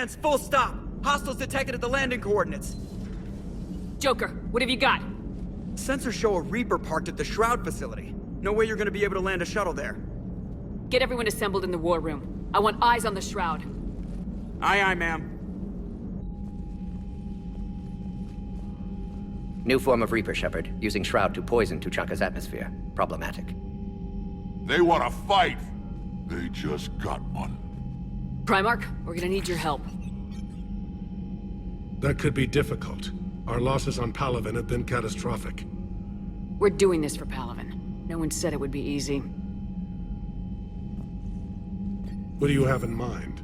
commands, full stop. Hostiles detected at the landing coordinates. Joker, what have you got? Sensors show a Reaper parked at the Shroud facility. No way you're gonna be able to land a shuttle there. Get everyone assembled in the war room. I want eyes on the Shroud. Aye, aye, ma'am. New form of Reaper, Shepard, using Shroud to poison Tuchanka's atmosphere. Problematic. They want to fight. They just got one. Primarch, we're gonna need your help. That could be difficult. Our losses on Palaven have been catastrophic. We're doing this for Palaven. No one said it would be easy. What do you have in mind?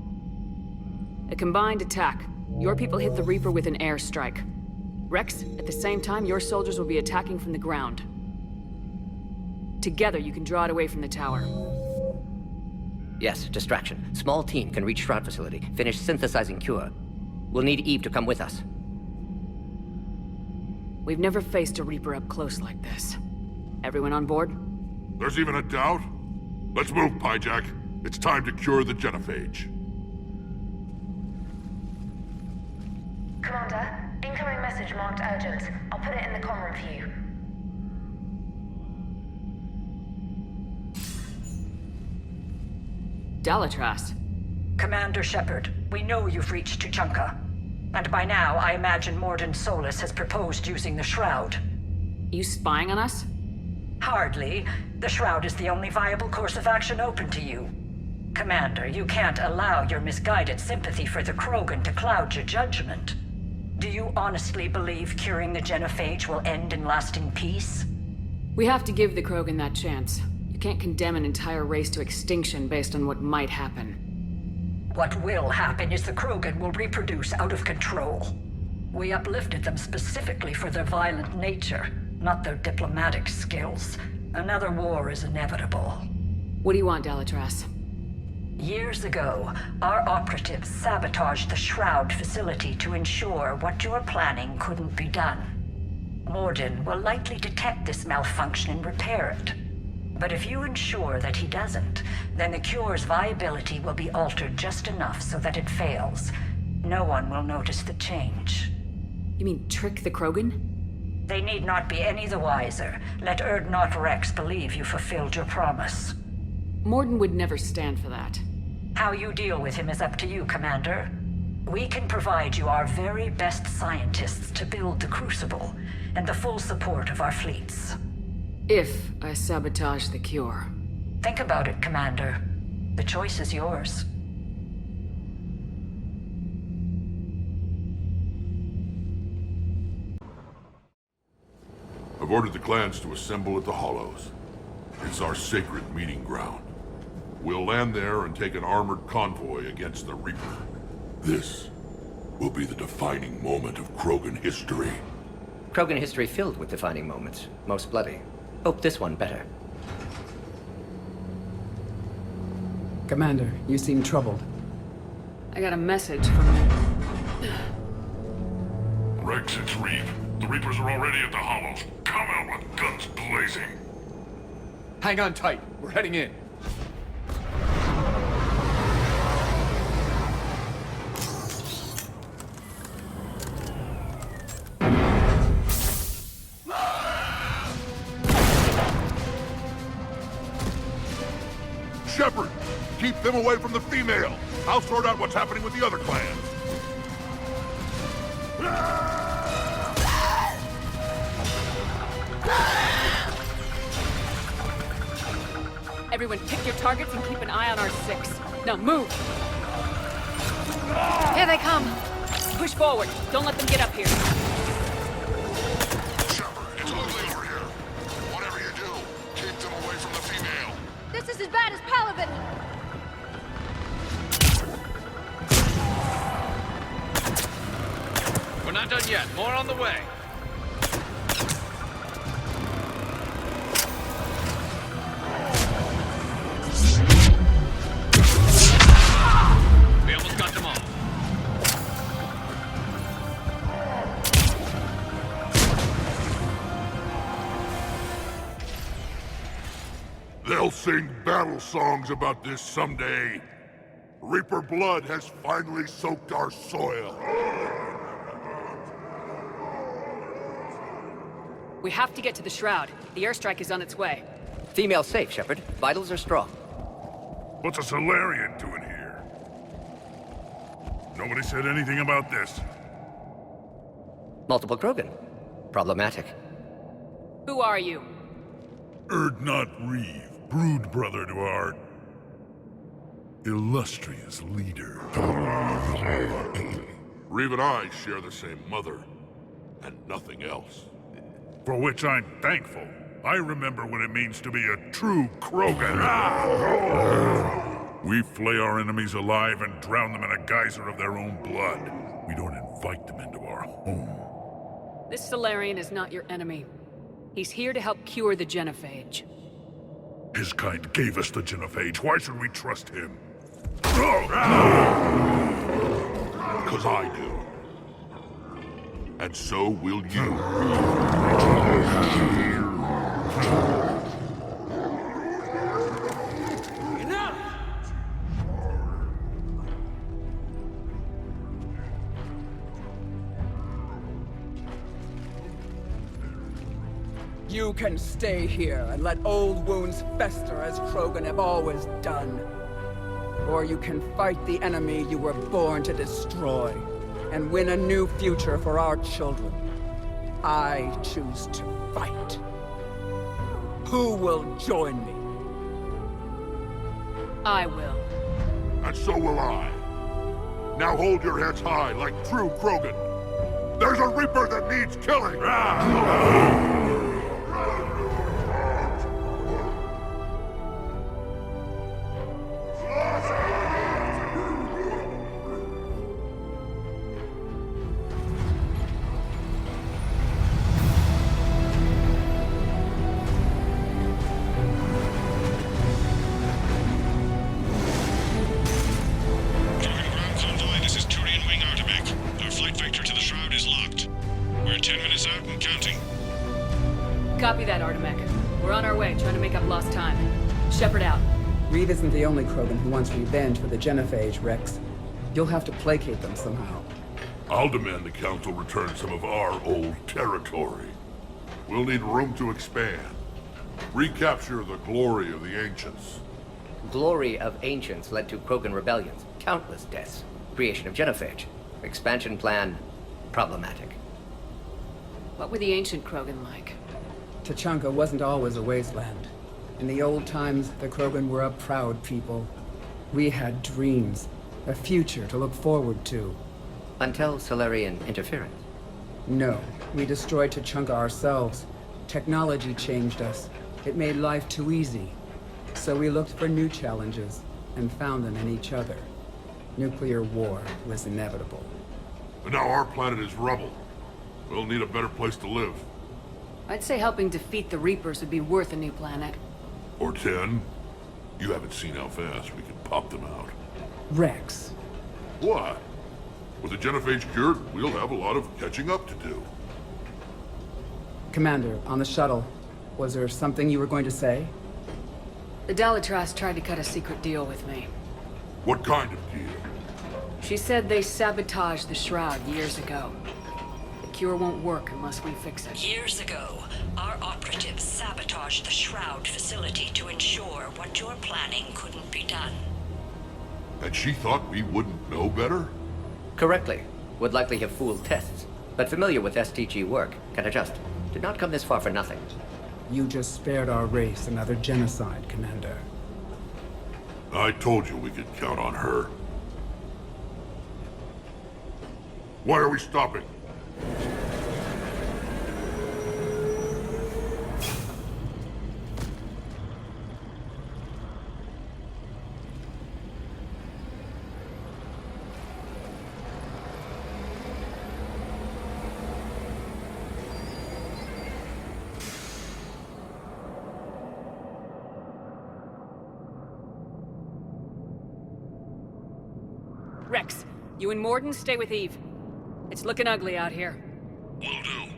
A combined attack. Your people hit the Reaper with an airstrike. Rex, at the same time, your soldiers will be attacking from the ground. Together, you can draw it away from the tower. Yes, distraction. Small team can reach Shroud facility, finish synthesizing cure. We'll need Eve to come with us. We've never faced a Reaper up close like this. Everyone on board? There's even a doubt? Let's move, Pyjack. It's time to cure the genophage. Commander, incoming message marked urgent. I'll put it in the comm room for you. Dalatras. Commander Shepard, we know you've reached Tuchanka. And by now, I imagine Morden Solus has proposed using the Shroud. You spying on us? Hardly. The Shroud is the only viable course of action open to you. Commander, you can't allow your misguided sympathy for the Krogan to cloud your judgment. Do you honestly believe curing the genophage will end in lasting peace? We have to give the Krogan that chance. You can't condemn an entire race to extinction based on what might happen. What will happen is the Krogan will reproduce out of control. We uplifted them specifically for their violent nature, not their diplomatic skills. Another war is inevitable. What do you want, Dalatras? Years ago, our operatives sabotaged the Shroud facility to ensure what you are planning couldn't be done. Morden will likely detect this malfunction and repair it. But if you ensure that he doesn't, then the cure's viability will be altered just enough so that it fails. No one will notice the change. You mean trick the Krogan? They need not be any the wiser. Let Erdnot Rex believe you fulfilled your promise. Morden would never stand for that. How you deal with him is up to you, Commander. We can provide you our very best scientists to build the Crucible, and the full support of our fleets. If I sabotage the cure. Think about it, Commander. The choice is yours. I've ordered the clans to assemble at the Hollows. It's our sacred meeting ground. We'll land there and take an armored convoy against the Reaper. This will be the defining moment of Krogan history. Krogan history filled with defining moments, most bloody. Hope this one better. Commander, you seem troubled. I got a message from... Rex, it's Reap. The Reapers are already at the Hollows. Come out with guns blazing. Hang on tight. We're heading in. Shepard, keep them away from the female. I'll sort out what's happening with the other clans. Everyone pick your targets and keep an eye on our 6. Now move! Here they come! Push forward. Don't let them get up here. Shepard, it's ugly over here. Whatever you do, keep them away from the female. This is as bad as Palaven! We're not done yet. More on the way. We almost got them all. They'll sing battle songs about this someday. Reaper blood has finally soaked our soil. We have to get to the Shroud. The airstrike is on its way. Female safe, Shepard. Vitals are strong. What's a Solarian doing here? Nobody said anything about this. Multiple Krogan. Problematic. Who are you? Erdnot Reeve, brood brother to our illustrious leader. Reeve and I share the same mother, and nothing else. For which I'm thankful. I remember what it means to be a true Krogan. We flay our enemies alive and drown them in a geyser of their own blood. We don't invite them into our home. This Solarian is not your enemy. He's here to help cure the genophage. His kind gave us the genophage. Why should we trust him? Because I do. And so will you. Enough! You can stay here and let old wounds fester as Krogan have always done. Or you can fight the enemy you were born to destroy, and win a new future for our children. I choose to fight. Who will join me? I will. And so will I. Now hold your heads high like true Krogan. There's a Reaper that needs killing! Copy that, Artemech. We're on our way, trying to make up lost time. Shepard out. Reeve isn't the only Krogan who wants revenge for the genophage, Rex. You'll have to placate them somehow. I'll demand the Council return some of our old territory. We'll need room to expand. Recapture the glory of the Ancients. Glory of Ancients led to Krogan rebellions, countless deaths, creation of genophage. Expansion plan, problematic. What were the ancient Krogan like? Tучанка wasn't always a wasteland. In the old times, the Krogan were a proud people. We had dreams, a future to look forward to. Until Solarian interference. No, we destroyed Tучанка ourselves. Technology changed us. It made life too easy. So we looked for new challenges, and found them in each other. Nuclear war was inevitable. But now our planet is rubble. We'll need a better place to live. I'd say helping defeat the Reapers would be worth a new planet. Or 10. You haven't seen how fast we can pop them out. Rex. What? With the genophage cured, we'll have a lot of catching up to do. Commander, on the shuttle, was there something you were going to say? The Dalitras tried to cut a secret deal with me. What kind of deal? She said they sabotaged the Shroud years ago. The cure won't work unless we fix it. Years ago, our operatives sabotaged the Shroud facility to ensure what you're planning couldn't be done. And she thought we wouldn't know better? Correctly. Would likely have fooled tests. But familiar with STG work, can adjust. Did not come this far for nothing. You just spared our race another genocide, Commander. I told you we could count on her. Why are we stopping? Rex, you and Morden stay with Eve. It's looking ugly out here. Will do.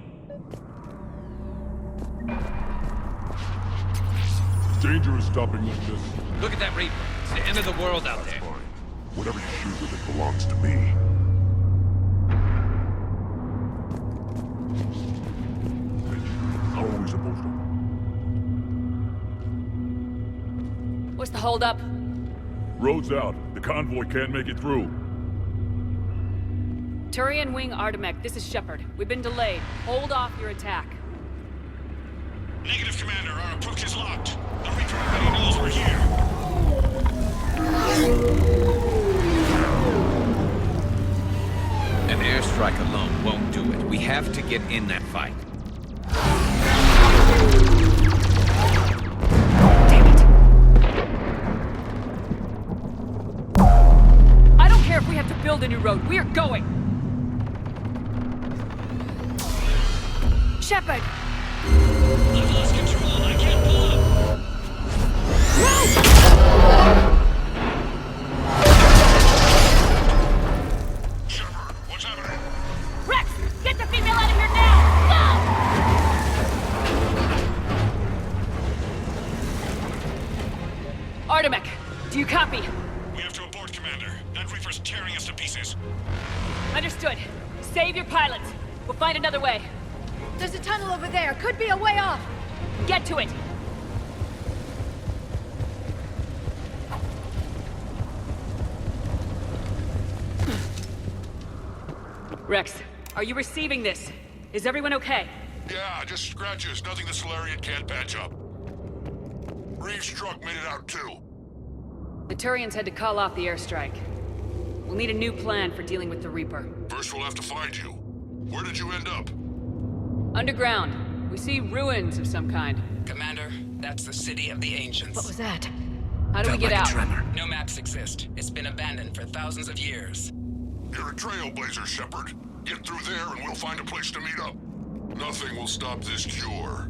It's dangerous stopping like this. Look at that Reaper. It's the end of the world out there. Whatever you shoot with it belongs to me. How are we supposed to... What's the holdup? Road's out. The convoy can't make it through. Turian Wing Artemek, this is Shepard. We've been delayed. Hold off your attack. Negative, Commander. Our approach is locked. The Reaper already knows we're here. An airstrike alone won't do it. We have to get in that fight. Damn it! I don't care if we have to build a new road. We are going! Shepard! I've lost control. I can't pull up. Shepard, what's happening? Rex! Get the female out of here now! Go! Artemek, do you copy? We have to abort, Commander. That Reaper's tearing us to pieces. Understood. Save your pilots. We'll find another way. There's a tunnel over there. Could be a way off. Get to it! Rex, are you receiving this? Is everyone okay? Yeah, just scratches. Nothing the Solarian can't patch up. Reeves' truck made it out too. The Turians had to call off the airstrike. We'll need a new plan for dealing with the Reaper. First we'll have to find you. Where did you end up? Underground. We see ruins of some kind. Commander, that's the City of the Ancients. What was that? How do we get out? No maps exist. It's been abandoned for thousands of years. You're a trailblazer, Shepard. Get through there and we'll find a place to meet up. Nothing will stop this cure.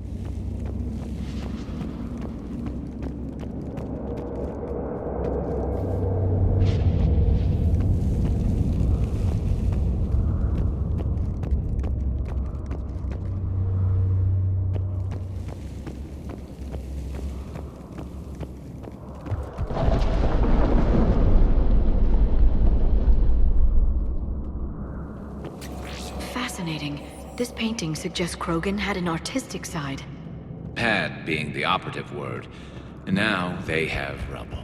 Fascinating. This painting suggests Krogan had an artistic side. Had being the operative word. And now they have rubble.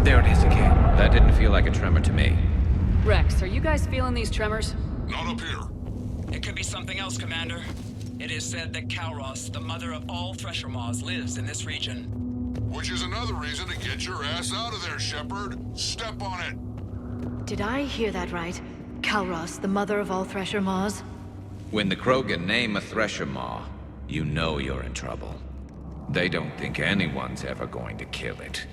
There it is again. That didn't feel like a tremor to me. Rex, are you guys feeling these tremors? Not up here. It could be something else, Commander. It is said that Kalros, the mother of all Thresher Maws, lives in this region. Which is another reason to get your ass out of there, Shepard. Step on it. Did I hear that right? Kalros, the mother of all Thresher Maws? When the Krogan name a Thresher Maw, you know you're in trouble. They don't think anyone's ever going to kill it.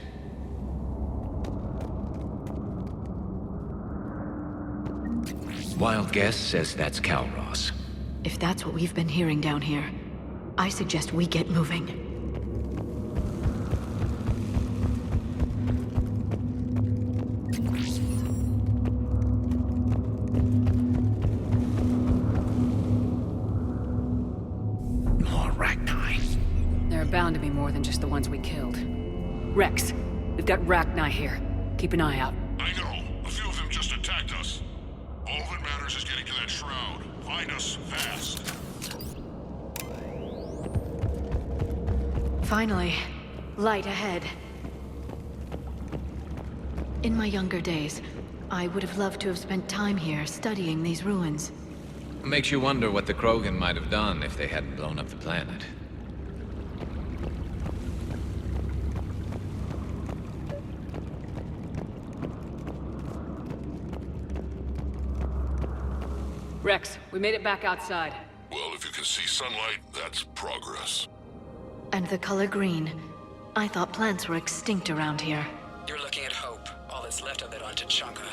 Wild guess says that's Kalros. If that's what we've been hearing down here, I suggest we get moving. More Rachni. There are bound to be more than just the ones we killed. Rex, we've got Rachni here. Keep an eye out. I know. A few of them just attacked us. All that matters is getting to that shroud. Find us fast. Finally, light ahead. In my younger days, I would have loved to have spent time here studying these ruins. Makes you wonder what the Krogan might have done if they hadn't blown up the planet. Rex, we made it back outside. Well, if you can see sunlight, that's progress. And the color green. I thought plants were extinct around here. You're looking at hope, all that's left of it on Tучанка.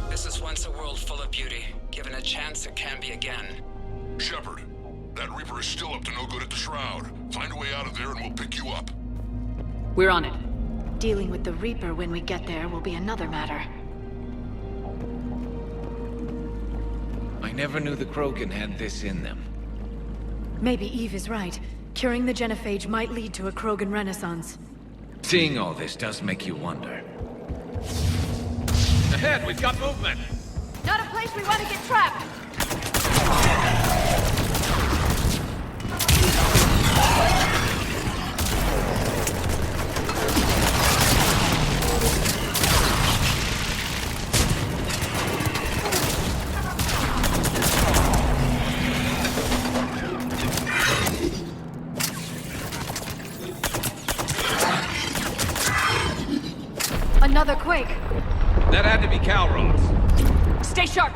This is once a world full of beauty. Given a chance, it can be again. Shepard, that Reaper is still up to no good at the Shroud. Find a way out of there and we'll pick you up. We're on it. Dealing with the Reaper when we get there will be another matter. I never knew the Krogan had this in them. Maybe Eve is right. Curing the genophage might lead to a Krogan renaissance. Seeing all this does make you wonder. Ahead, we've got movement. Not a place we want to get trapped. Another quake. That had to be Calros. Stay sharp!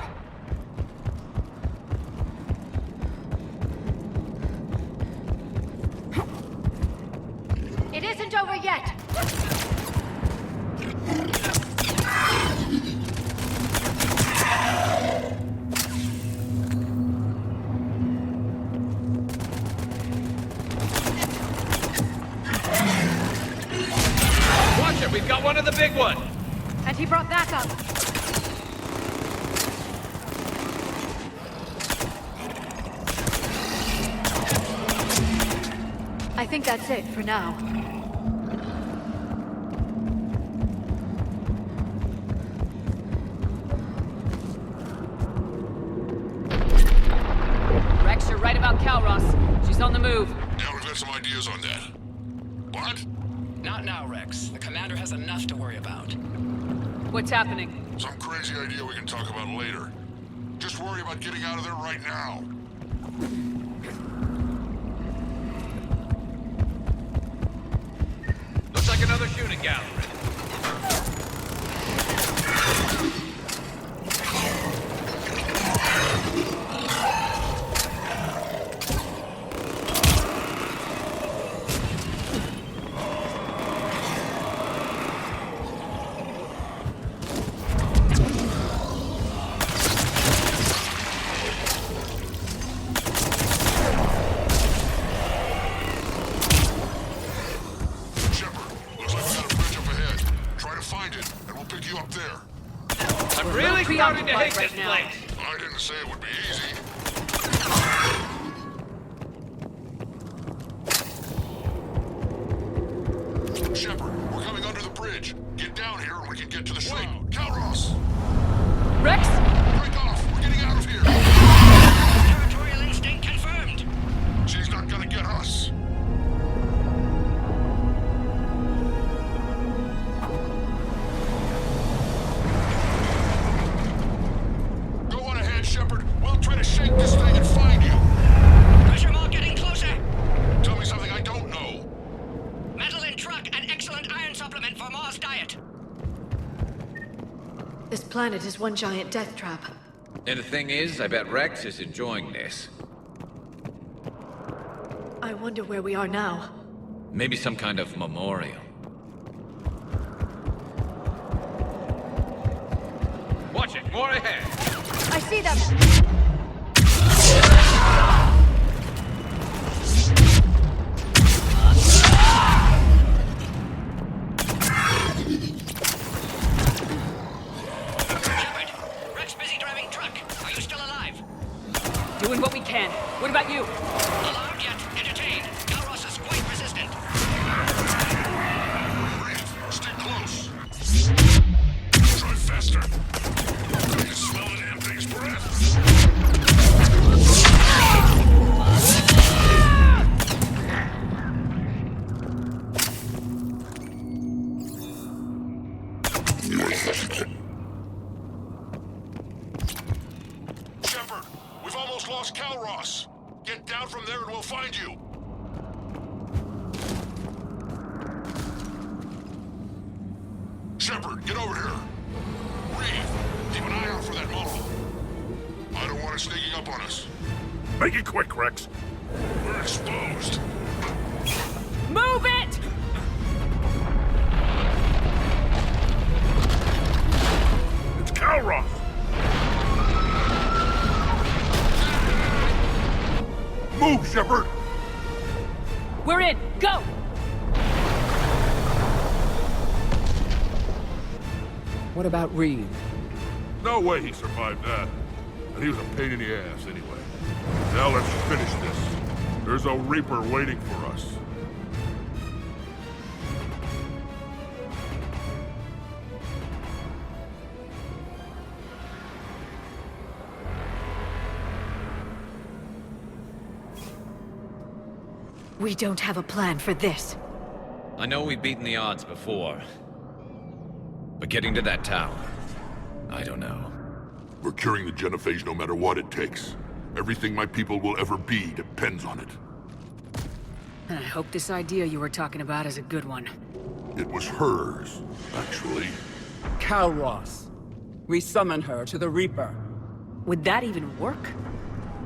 It isn't over yet. Watch it, we've got one of the big ones. And he brought that up. I think that's it for now. Rex, you're right about Calros. She's on the move. Now we've got some ideas on that. What? Not now, Rex. The commander has enough to worry about. What's happening? Some crazy idea we can talk about later. Just worry about getting out of there right now. Looks like another shooting gallery. I'm really starting to hate this place. I didn't say it would be easy. Shepard, we're coming under the bridge. Get down here and we can get to the shroud. Calros! Rex? Break off! We're getting out of here! Territorial instinct confirmed. She's not gonna get us. Shepard, we'll try to shake this thing and find you. Pressure mark getting closer. Tell me something I don't know. Metal in truck and excellent iron supplement for Mars diet. This planet is one giant death trap. And the thing is, I bet Rex is enjoying this. I wonder where we are now. Maybe some kind of memorial. Watch it, more ahead. I see them! Shepard, Rex busy driving truck. Are you still alive? Doing what we can. What about you? Alarmed yet? Entertained. Calros is quite resistant. Breathe. Stay close. Drive faster. I can smell the damn thing's breath. Shepard, we've almost lost Calros. Get down from there and we'll find you. Shepard, get over here. Reed, keep an eye out for that model. I don't want it sneaking up on us. Make it quick, Rex. We're exposed. Move it! It's Calros! Move, Shepard! We're in! Go! What about Reed? No way he survived that. and he was a pain in the ass anyway. Now let's finish this. There's a Reaper waiting for us. We don't have a plan for this. I know we've beaten the odds before. But getting to that tower, I don't know. We're curing the genophage no matter what it takes. Everything my people will ever be depends on it. I hope this idea you were talking about is a good one. It was hers, actually. Calros. We summon her to the Reaper. Would that even work?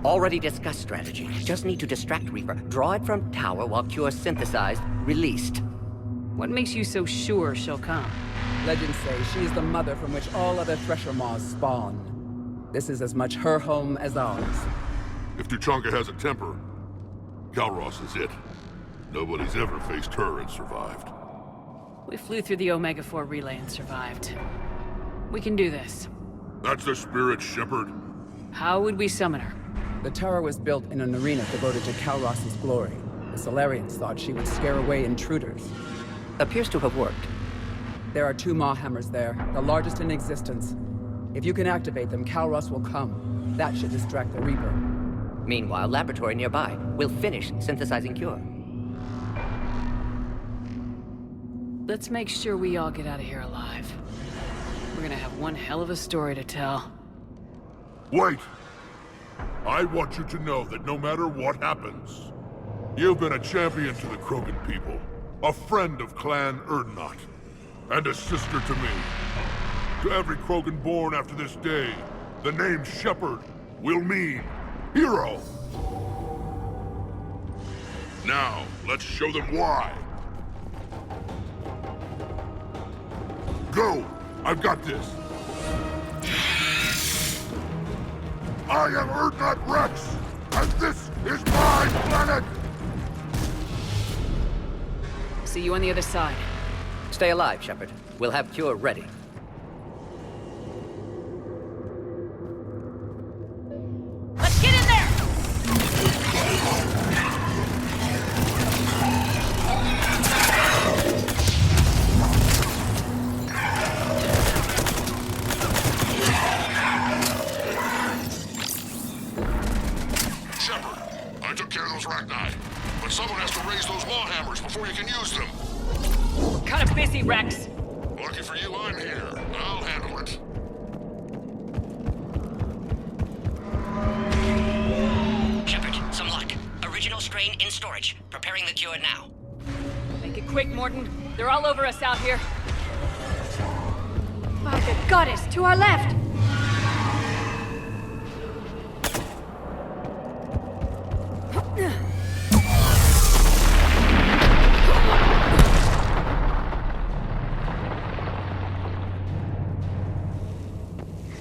Already discussed strategy. Just need to distract Reaper. Draw it from tower while Cure synthesized, released. What makes you so sure she'll come? Legends say she is the mother from which all other Thresher Maws spawn. This is as much her home as ours. If Tучанка has a temper, Calros is it. Nobody's ever faced her and survived. We flew through the Omega-4 relay and survived. We can do this. That's the spirit, Shepard. How would we summon her? The tower was built in an arena devoted to Calros' glory. The Solarians thought she would scare away intruders. Appears to have worked. There are 2 Maw hammers there, the largest in existence. If you can activate them, Calros will come. That should distract the Reaper. Meanwhile, laboratory nearby. We'll finish synthesizing Cure. Let's make sure we all get out of here alive. We're gonna have one hell of a story to tell. Wait! I want you to know that no matter what happens, you've been a champion to the Krogan people, a friend of Clan Erdnot, and a sister to me. To every Krogan born after this day, the name Shepard will mean hero. Now, let's show them why. Go! I've got this. I am Erdnot Rex, and this is my planet! See you on the other side. Stay alive, Shepard. We'll have Cure ready. Let's get in there! Shepard, I took care of those Rachni, but someone has to raise those Maw hammers before you can use them. We're kind of busy, Rex. Lucky for you, I'm here. I'll handle it. Shepard, some luck. Original strain in storage. Preparing the Cure now. Make it quick, Morton. They're all over us out here. By the goddess, to our left!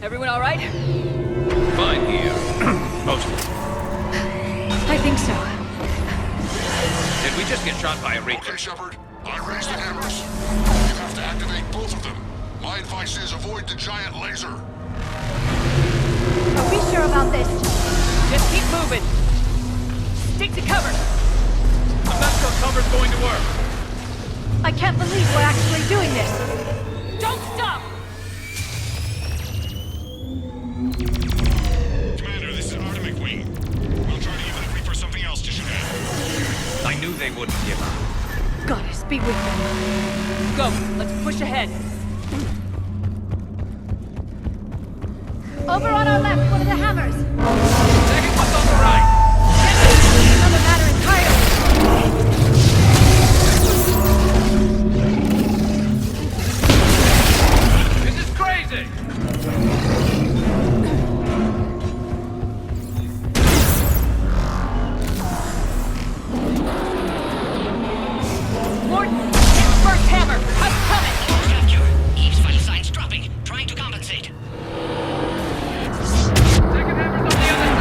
Everyone all right? Fine here. Mostly. I think so. Did we just get shot by a Reaper? Okay, Shepard. I raised the hammers. You have to activate both of them. My advice is avoid the giant laser. Are we sure about this? Just keep moving. Stick to cover. I'm not sure cover's going to work. I can't believe we're actually doing this. Don't stop! Commander, this is Artemic Wing. We'll try to give the Reaper something else to shoot at. I knew they wouldn't give up. Goddess, be with them. Go, let's push ahead. Over on our left, one of the hammers. Second one's on the right. Another matter entirely. This is crazy! Morton, hit the first hammer. I'm coming. Capture. Eve's vital signs dropping. Trying to compensate. Second hammer's on the other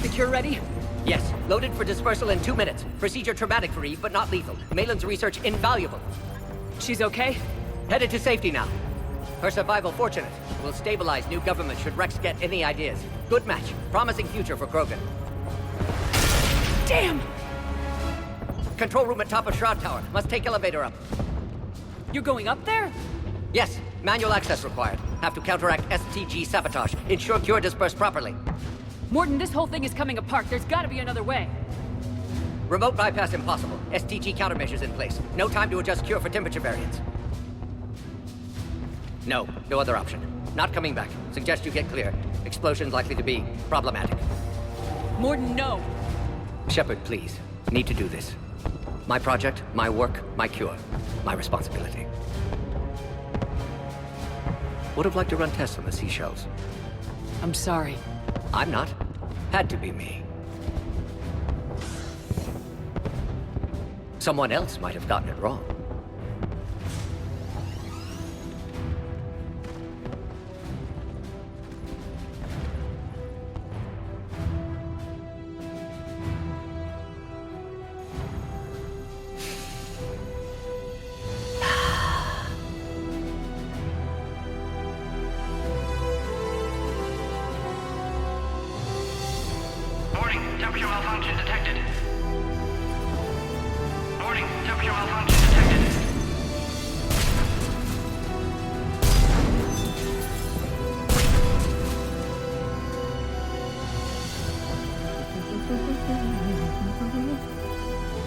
Is the cure ready? Yes, loaded for dispersal in 2 minutes. Procedure traumatic for Eve, but not lethal. Malin's research invaluable. She's okay? Headed to safety now. Her survival fortunate. Will stabilize new government should Rex get any ideas. Good match. Promising future for Krogan. Damn! Control room at top of Shroud Tower. Must take elevator up. You're going up there? Yes, manual access required. Have to counteract STG sabotage. Ensure cure dispersed properly. Mordin, this whole thing is coming apart. There's gotta be another way. Remote bypass impossible. STG countermeasures in place. No time to adjust cure for temperature variance. No other option. Not coming back. Suggest you get clear. Explosion's likely to be problematic. Mordin, no! Shepard, please. Need to do this. My project, my work, my cure. My responsibility. Would have liked to run tests on the seashells. I'm sorry. I'm not. Had to be me. Someone else might have gotten it wrong. Temperature malfunction detected. Warning, temperature malfunction detected.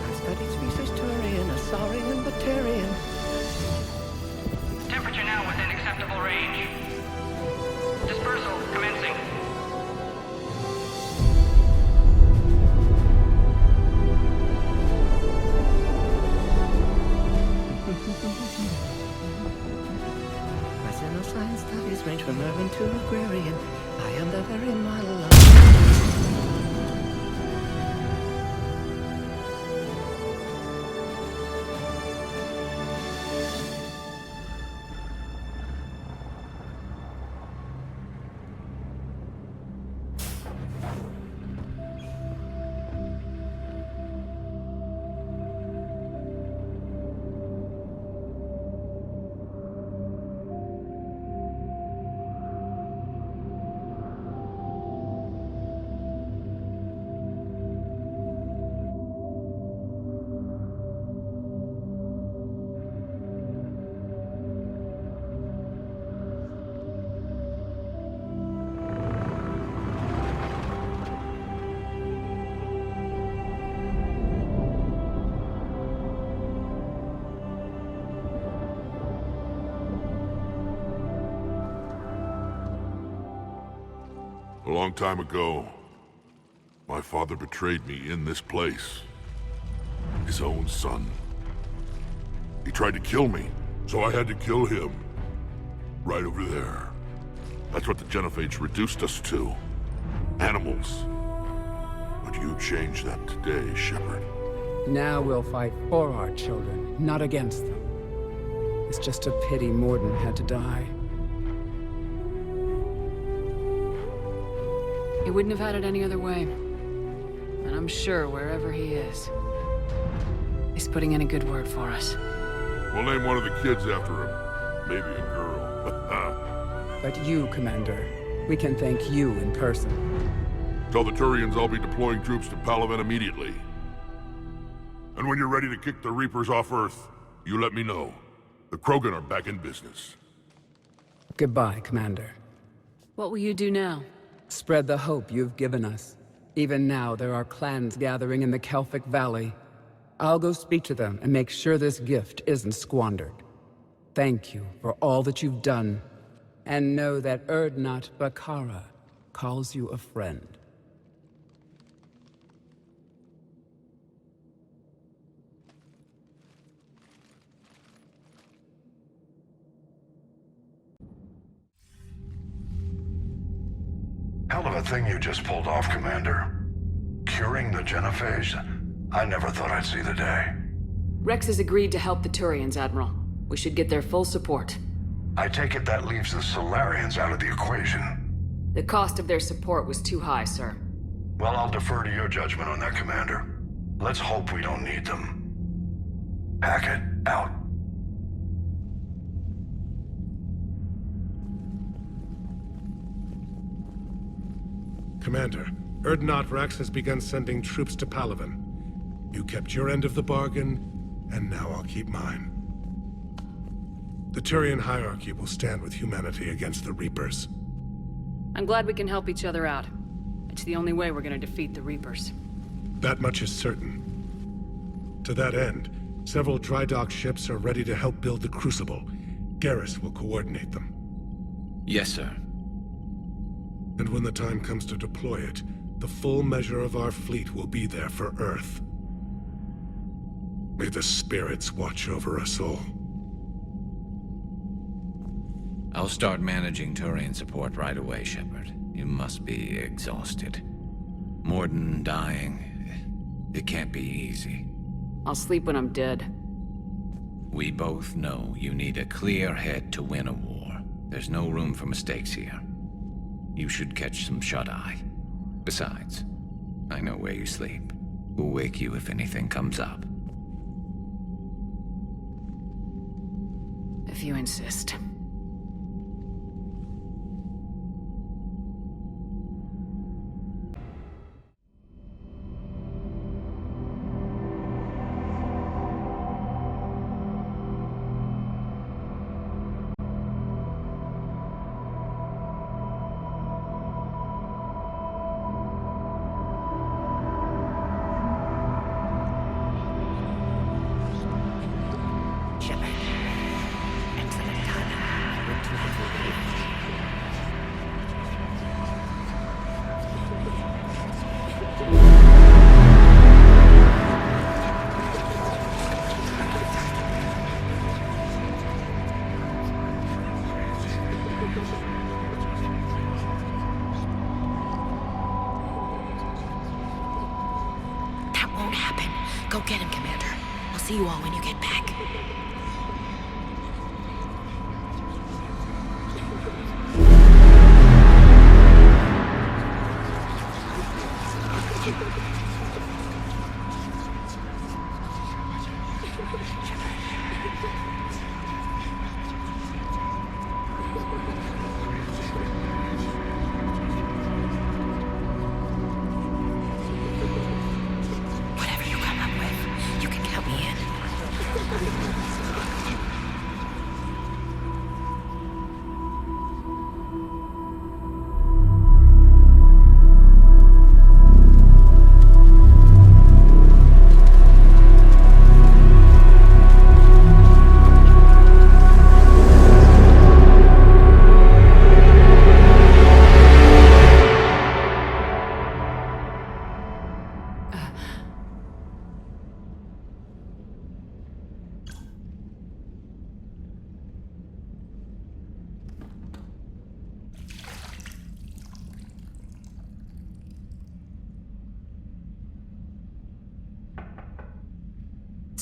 I studied species Turian, Asarian, and Batarian. Temperature now within acceptable range. Dispersal commencing. Science studies range from urban to agrarian. I am the very model of... A long time ago, my father betrayed me in this place. His own son. He tried to kill me, so I had to kill him. Right over there. That's what the Genophage reduced us to. Animals. But you changed that today, Shepard. Now we'll fight for our children, not against them. It's just a pity Mordin had to die. He wouldn't have had it any other way. And I'm sure wherever he is, he's putting in a good word for us. We'll name one of the kids after him. Maybe a girl. But you, Commander, we can thank you in person. Tell the Turians I'll be deploying troops to Palaven immediately. And when you're ready to kick the Reapers off Earth, you let me know. The Krogan are back in business. Goodbye, Commander. What will you do now? Spread the hope you've given us. Even now, there are clans gathering in the Kelphic Valley. I'll go speak to them and make sure this gift isn't squandered. Thank you for all that you've done. And know that Erdnot Bakara calls you a friend. Hell of a thing you just pulled off, Commander. Curing the Genophage? I never thought I'd see the day. Rex has agreed to help the Turians, Admiral. We should get their full support. I take it that leaves the Solarians out of the equation. The cost of their support was too high, sir. Well, I'll defer to your judgment on that, Commander. Let's hope we don't need them. Hackett, out. Commander, Erdnot Rex has begun sending troops to Palaven. You kept your end of the bargain, and now I'll keep mine. The Turian hierarchy will stand with humanity against the Reapers. I'm glad we can help each other out. It's the only way we're gonna defeat the Reapers. That much is certain. To that end, several dry dock ships are ready to help build the Crucible. Garrus will coordinate them. Yes, sir. And when the time comes to deploy it, the full measure of our fleet will be there for Earth. May the spirits watch over us all. I'll start managing Turian support right away, Shepard. You must be exhausted. Morden dying, it can't be easy. I'll sleep when I'm dead. We both know you need a clear head to win a war. There's no room for mistakes here. You should catch some shut-eye. Besides, I know where you sleep. We'll wake you if anything comes up. If you insist. Go get him, Commander. I'll see you all when you get back.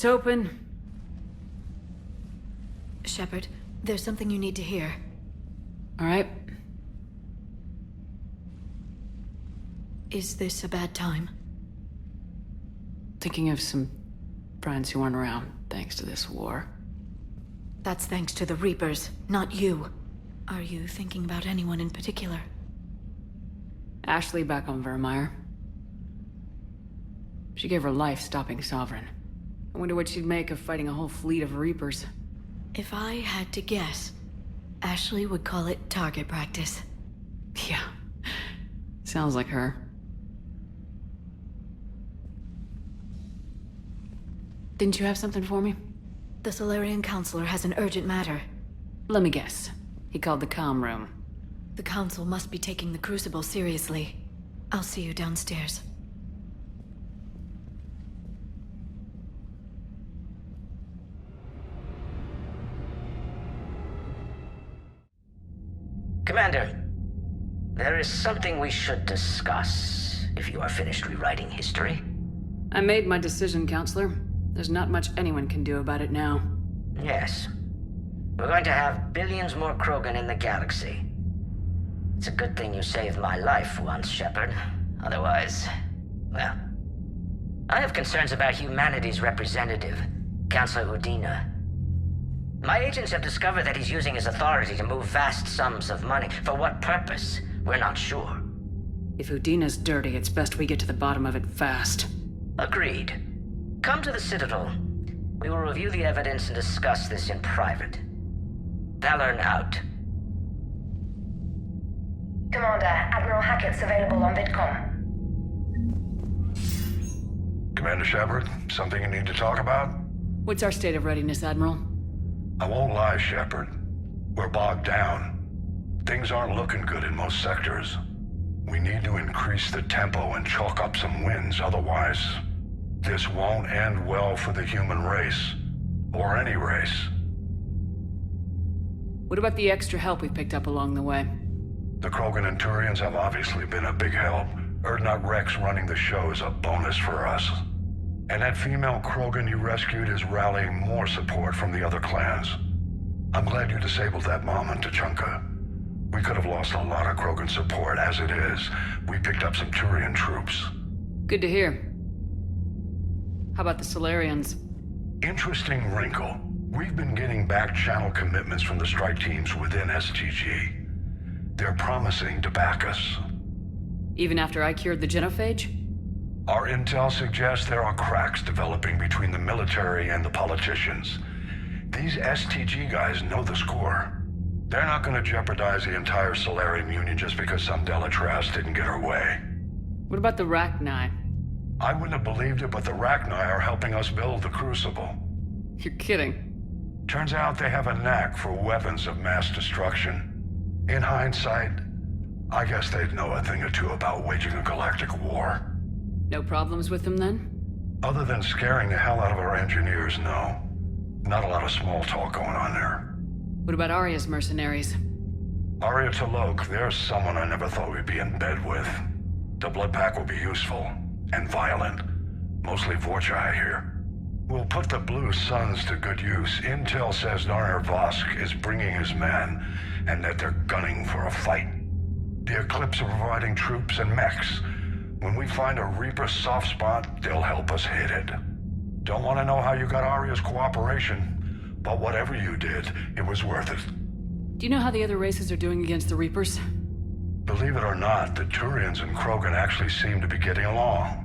It's open. Shepard, there's something you need to hear. All right. Is this a bad time? Thinking of some friends who aren't around, thanks to this war. That's thanks to the Reapers, not you. Are you thinking about anyone in particular? Ashley back on Vermeer. She gave her life stopping Sovereign. I wonder what she'd make of fighting a whole fleet of Reapers. If I had to guess, Ashley would call it target practice. Yeah. Sounds like her. Didn't you have something for me? The Solarian Counselor has an urgent matter. Let me guess. He called the comm room. The Council must be taking the Crucible seriously. I'll see you downstairs. Commander, there is something we should discuss, if you are finished rewriting history. I made my decision, Counselor. There's not much anyone can do about it now. Yes. We're going to have billions more Krogan in the galaxy. It's a good thing you saved my life once, Shepard. Otherwise, well, I have concerns about humanity's representative, Councillor Udina. My agents have discovered that he's using his authority to move vast sums of money. For what purpose? We're not sure. If Udina's dirty, it's best we get to the bottom of it fast. Agreed. Come to the Citadel. We will review the evidence and discuss this in private. Valorn out. Commander, Admiral Hackett's available on VidCom. Commander Shepard, something you need to talk about? What's our state of readiness, Admiral? I won't lie, Shepard. We're bogged down. Things aren't looking good in most sectors. We need to increase the tempo and chalk up some wins, otherwise, this won't end well for the human race. Or any race. What about the extra help we picked up along the way? The Krogan and Turians have obviously been a big help. Urdnot Rex running the show is a bonus for us. And that female Krogan you rescued is rallying more support from the other clans. I'm glad you disabled that mom in Tучанка. We could have lost a lot of Krogan support. As it is, we picked up some Turian troops. Good to hear. How about the Solarians? Interesting wrinkle. We've been getting back-channel commitments from the strike teams within STG. They're promising to back us. Even after I cured the genophage? Our intel suggests there are cracks developing between the military and the politicians. These STG guys know the score. They're not going to jeopardize the entire Solarian Union just because some Delatras didn't get her way. What about the Rachni? I wouldn't have believed it, but the Rachni are helping us build the Crucible. You're kidding. Turns out they have a knack for weapons of mass destruction. In hindsight, I guess they'd know a thing or two about waging a galactic war. No problems with them then? Other than scaring the hell out of our engineers, no. Not a lot of small talk going on there. What about Arya's mercenaries? Arya T'Loak, there's someone I never thought we'd be in bed with. The Blood Pack will be useful. And violent. Mostly Vorcha, I hear. We'll put the Blue Suns to good use. Intel says Narner Vosk is bringing his men, and that they're gunning for a fight. The Eclipse are providing troops and mechs. When we find a Reaper soft spot, they'll help us hit it. Don't want to know how you got Arya's cooperation, but whatever you did, it was worth it. Do you know how the other races are doing against the Reapers? Believe it or not, the Turians and Krogan actually seem to be getting along.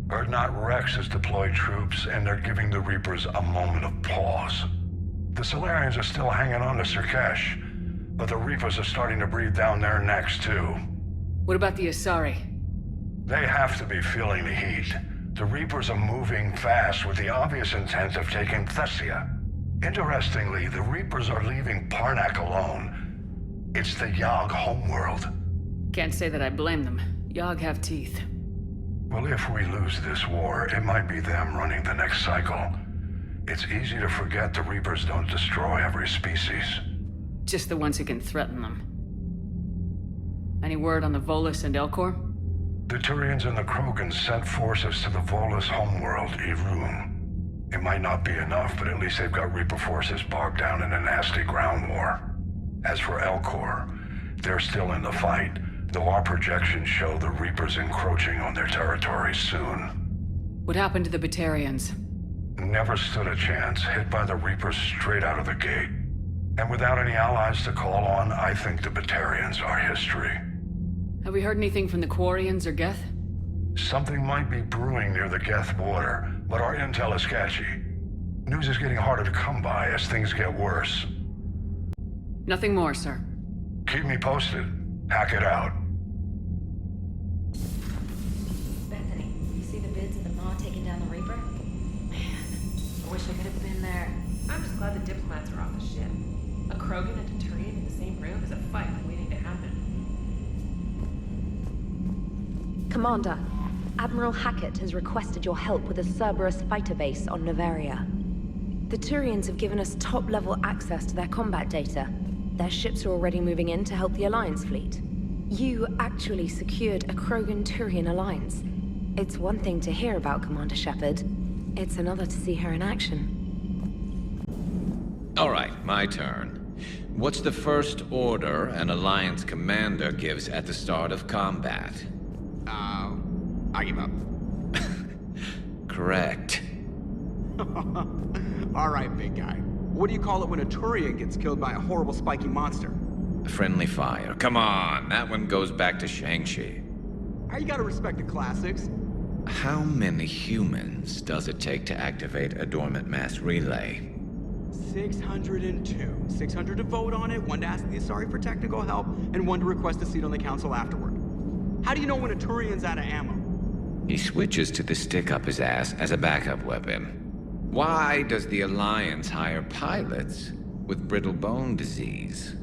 Urdnot Rex has deployed troops, and they're giving the Reapers a moment of pause. The Solarians are still hanging on to Sirkesh, but the Reapers are starting to breathe down their necks, too. What about the Asari? They have to be feeling the heat. The Reapers are moving fast with the obvious intent of taking Thessia. Interestingly, the Reapers are leaving Parnak alone. It's the Yogg homeworld. Can't say that I blame them. Yogg have teeth. Well, if we lose this war, it might be them running the next cycle. It's easy to forget the Reapers don't destroy every species. Just the ones who can threaten them. Any word on the Volus and Elcor? The Turians and the Krogans sent forces to the Volus homeworld, Irun. It might not be enough, but at least they've got Reaper forces bogged down in a nasty ground war. As for Elcor, they're still in the fight, though our projections show the Reapers encroaching on their territory soon. What happened to the Batarians? Never stood a chance, hit by the Reapers straight out of the gate. And without any allies to call on, I think the Batarians are history. Have we heard anything from the Quarians or Geth? Something might be brewing near the Geth border, but our intel is sketchy. News is getting harder to come by as things get worse. Nothing more, sir. Keep me posted. Hack it out. Bethany, you see the bids of the Maw taking down the Reaper? Man, I wish I could have been there. I'm just glad the diplomats are off the ship. A Krogan and a Turian in the same room is a fight waiting to happen. Commander, Admiral Hackett has requested your help with a Cerberus fighter base on Novaria. The Turians have given us top-level access to their combat data. Their ships are already moving in to help the Alliance fleet. You actually secured a Krogan-Turian alliance. It's one thing to hear about, Commander Shepard. It's another to see her in action. All right, my turn. What's the first order an Alliance commander gives at the start of combat? I give up. Correct. Alright, big guy. What do you call it when a Turian gets killed by a horrible spiky monster? Friendly fire. Come on, that one goes back to Shang-Chi. You gotta respect the classics. How many humans does it take to activate a dormant mass relay? 602. 600 to vote on it, 1 to ask the Asari for technical help, and 1 to request a seat on the council afterward. How do you know when a Turian's out of ammo? He switches to the stick up his ass as a backup weapon. Why does the Alliance hire pilots with brittle bone disease?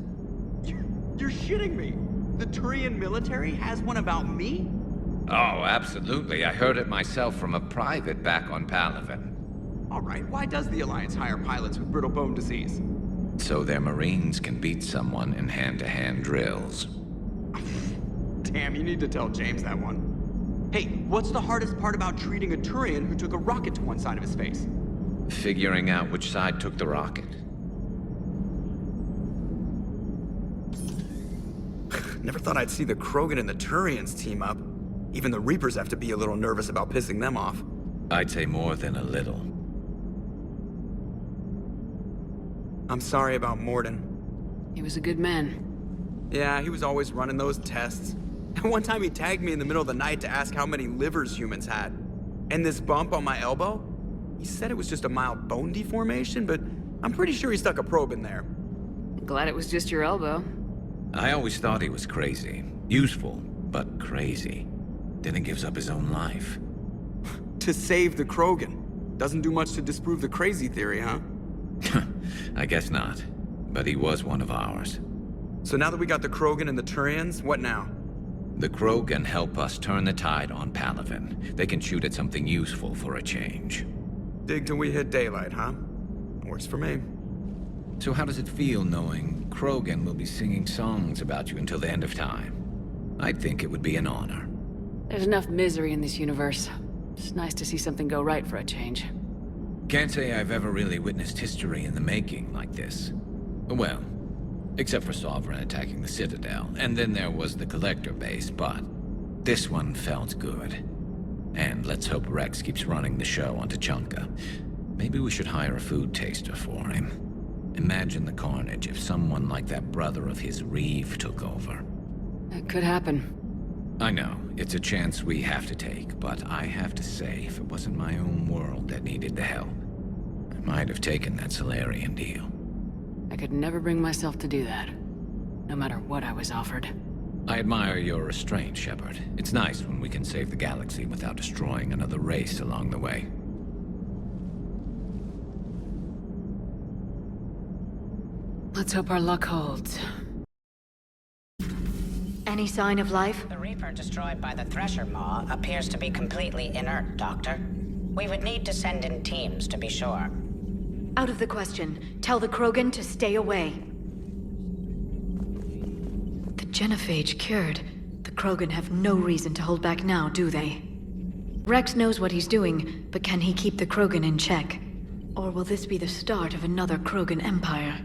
You're shitting me! The Turian military has one about me? Oh, absolutely. I heard it myself from a private back on Palaven. Alright, why does the Alliance hire pilots with brittle bone disease? So their Marines can beat someone in hand-to-hand drills. Damn, you need to tell James that one. Hey, what's the hardest part about treating a Turian who took a rocket to one side of his face? Figuring out which side took the rocket. Never thought I'd see the Krogan and the Turians team up. Even the Reapers have to be a little nervous about pissing them off. I'd say more than a little. I'm sorry about Morden. He was a good man. Yeah, he was always running those tests. And one time he tagged me in the middle of the night to ask how many livers humans had. And this bump on my elbow? He said it was just a mild bone deformation, but I'm pretty sure he stuck a probe in there. Glad it was just your elbow. I always thought he was crazy. Useful, but crazy. Then he gives up his own life. To save the Krogan. Doesn't do much to disprove the crazy theory, huh? I guess not. But he was one of ours. So now that we got the Krogan and the Turians, what now? The Krogan help us turn the tide on Palaven. They can shoot at something useful for a change. Dig till we hit daylight, huh? Works for me. So how does it feel knowing Krogan will be singing songs about you until the end of time? I'd think it would be an honor. There's enough misery in this universe. It's nice to see something go right for a change. Can't say I've ever really witnessed history in the making like this. Well, except for Sovereign attacking the Citadel, and then there was the Collector base, but this one felt good. And let's hope Rex keeps running the show on Tучанка. Maybe we should hire a food taster for him. Imagine the carnage if someone like that brother of his, Reeve, took over. That could happen. I know, it's a chance we have to take, but I have to say, if it wasn't my own world that needed the help, I might have taken that Solarian deal. I could never bring myself to do that, no matter what I was offered. I admire your restraint, Shepard. It's nice when we can save the galaxy without destroying another race along the way. Let's hope our luck holds. Any sign of life? The Reaper destroyed by the Thresher Maw appears to be completely inert, Doctor. We would need to send in teams to be sure. Out of the question. Tell the Krogan to stay away. The genophage cured. The Krogan have no reason to hold back now, do they? Rex knows what he's doing, but can he keep the Krogan in check? Or will this be the start of another Krogan empire?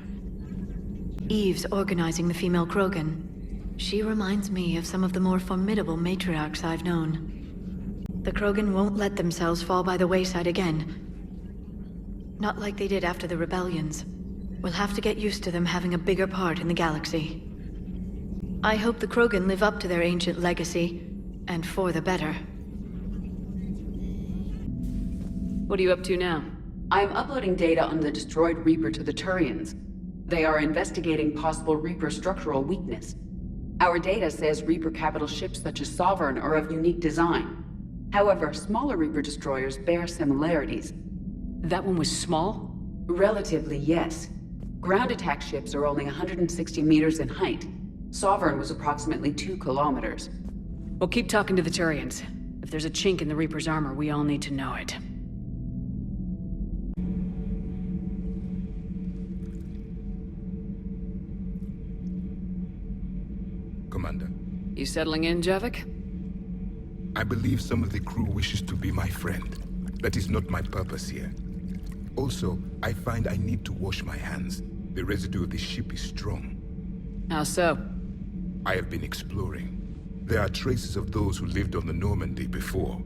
Eve's organizing the female Krogan. She reminds me of some of the more formidable matriarchs I've known. The Krogan won't let themselves fall by the wayside again. Not like they did after the rebellions. We'll have to get used to them having a bigger part in the galaxy. I hope the Krogan live up to their ancient legacy, and for the better. What are you up to now? I'm uploading data on the destroyed Reaper to the Turians. They are investigating possible Reaper structural weakness. Our data says Reaper capital ships such as Sovereign are of unique design. However, smaller Reaper destroyers bear similarities. That one was small? Relatively, yes. Ground attack ships are only 160 meters in height. Sovereign was approximately 2 kilometers. Well, keep talking to the Turians. If there's a chink in the Reaper's armor, we all need to know it. Commander. You settling in, Javik? I believe some of the crew wishes to be my friend. That is not my purpose here. Also, I find I need to wash my hands. The residue of the ship is strong. How so? I have been exploring. There are traces of those who lived on the Normandy before.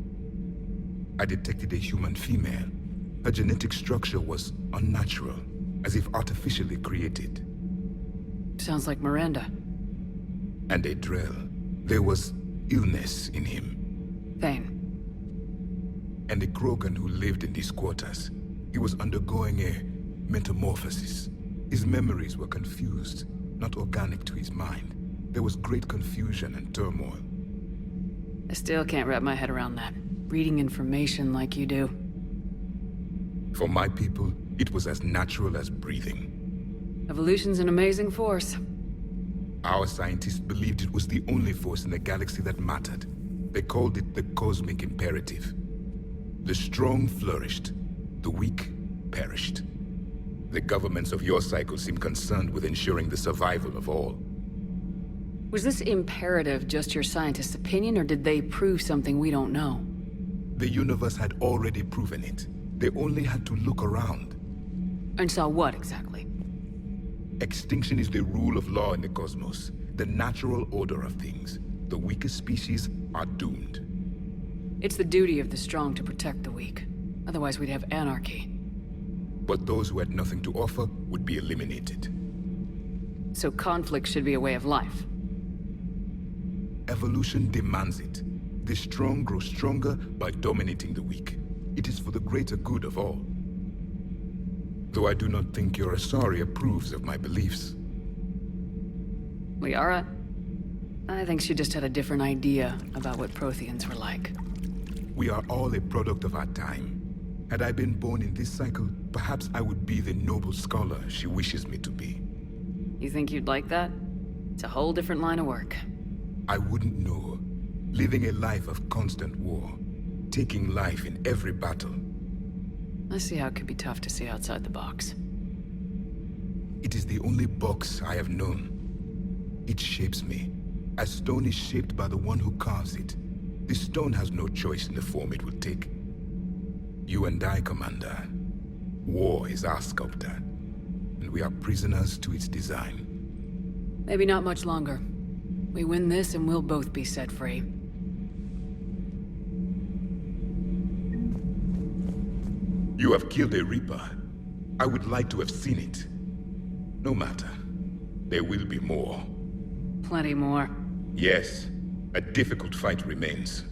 I detected a human female. Her genetic structure was unnatural, as if artificially created. Sounds like Miranda. And a Drell. There was illness in him. Thane. And a Krogan who lived in these quarters. He was undergoing a metamorphosis. His memories were confused, not organic to his mind. There was great confusion and turmoil. I still can't wrap my head around that. Reading information like you do. For my people, it was as natural as breathing. Evolution's an amazing force. Our scientists believed it was the only force in the galaxy that mattered. They called it the cosmic imperative. The strong flourished, the weak perished. The governments of your cycle seem concerned with ensuring the survival of all. Was this imperative just your scientists' opinion, or did they prove something we don't know? The universe had already proven it. They only had to look around. And saw what, exactly? Extinction is the rule of law in the cosmos, the natural order of things. The weakest species are doomed. It's the duty of the strong to protect the weak. Otherwise we'd have anarchy. But those who had nothing to offer would be eliminated. So conflict should be a way of life. Evolution demands it. The strong grow stronger by dominating the weak. It is for the greater good of all. Though I do not think your Asari approves of my beliefs. Liara? I think she just had a different idea about what Protheans were like. We are all a product of our time. Had I been born in this cycle, perhaps I would be the noble scholar she wishes me to be. You think you'd like that? It's a whole different line of work. I wouldn't know. Living a life of constant war. Taking life in every battle. I see how it could be tough to see outside the box. It is the only box I have known. It shapes me, as stone is shaped by the one who carves it. The stone has no choice in the form it will take. You and I, Commander. War is our sculptor, and we are prisoners to its design. Maybe not much longer. We win this and we'll both be set free. You have killed a Reaper. I would like to have seen it. No matter. There will be more. Plenty more. Yes. A difficult fight remains.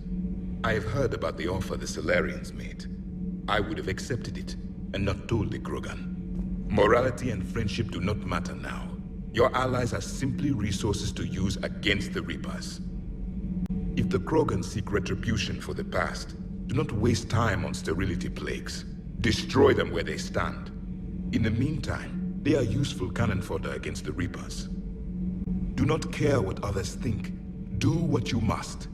I have heard about the offer the Solarians made. I would have accepted it, and not told the Krogan. Morality and friendship do not matter now. Your allies are simply resources to use against the Reapers. If the Krogan seek retribution for the past, do not waste time on sterility plagues. Destroy them where they stand. In the meantime, they are useful cannon fodder against the Reapers. Do not care what others think. Do what you must.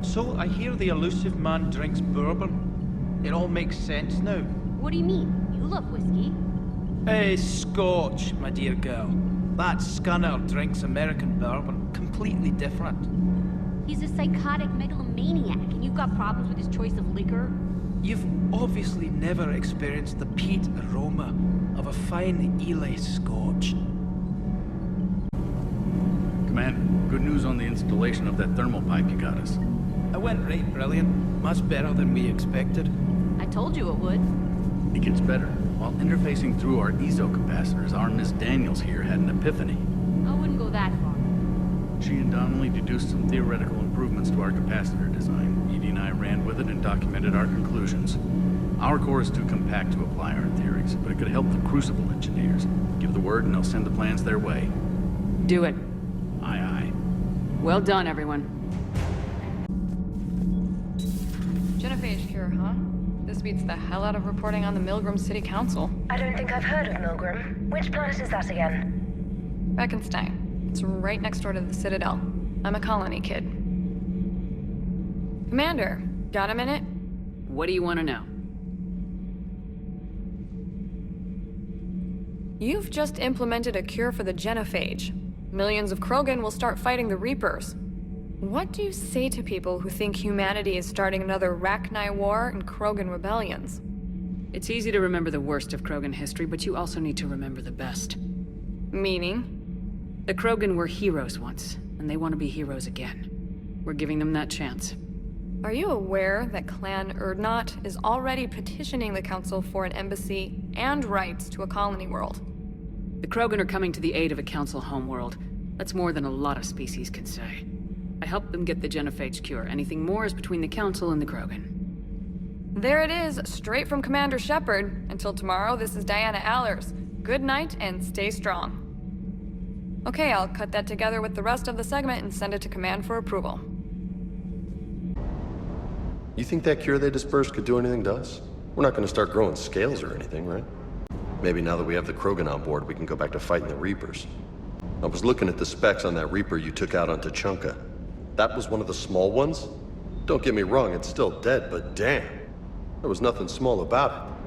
So, I hear the elusive man drinks bourbon. It all makes sense now. What do you mean? You love whiskey. Hey, Scotch, my dear girl. That Scunner drinks American bourbon. Completely different. He's a psychotic megalomaniac, and you've got problems with his choice of liquor? You've obviously never experienced the peat aroma of a fine Ely Scotch. Command, good news on the installation of that thermal pipe you got us. It went right brilliant. Much better than we expected. I told you it would. It gets better. While interfacing through our ezo capacitors, our Miss Daniels here had an epiphany. I wouldn't go that far. She and Donnelly deduced some theoretical improvements to our capacitor design. Edie and I ran with it and documented our conclusions. Our core is too compact to apply our theories, but it could help the Crucible engineers. Give the word and they'll send the plans their way. Do it. Aye, aye. Well done, everyone. Genophage cure, huh? This beats the hell out of reporting on the Milgram City Council. I don't think I've heard of Milgram. Which planet is that again? Reckenstein. It's right next door to the Citadel. I'm a colony kid. Commander, got a minute? What do you want to know? You've just implemented a cure for the genophage. Millions of Krogan will start fighting the Reapers. What do you say to people who think humanity is starting another Rachni War and Krogan rebellions? It's easy to remember the worst of Krogan history, but you also need to remember the best. Meaning? The Krogan were heroes once, and they want to be heroes again. We're giving them that chance. Are you aware that Clan Urdnot is already petitioning the Council for an embassy and rights to a colony world? The Krogan are coming to the aid of a Council homeworld. That's more than a lot of species can say. I helped them get the genophage cure. Anything more is between the Council and the Krogan. There it is, straight from Commander Shepard. Until tomorrow, this is Diana Allers. Good night and stay strong. Okay, I'll cut that together with the rest of the segment and send it to Command for approval. You think that cure they dispersed could do anything to us? We're not gonna start growing scales or anything, right? Maybe now that we have the Krogan on board, we can go back to fighting the Reapers. I was looking at the specs on that Reaper you took out on Tучанка. That was one of the small ones? Don't get me wrong, it's still dead, but damn. There was nothing small about it.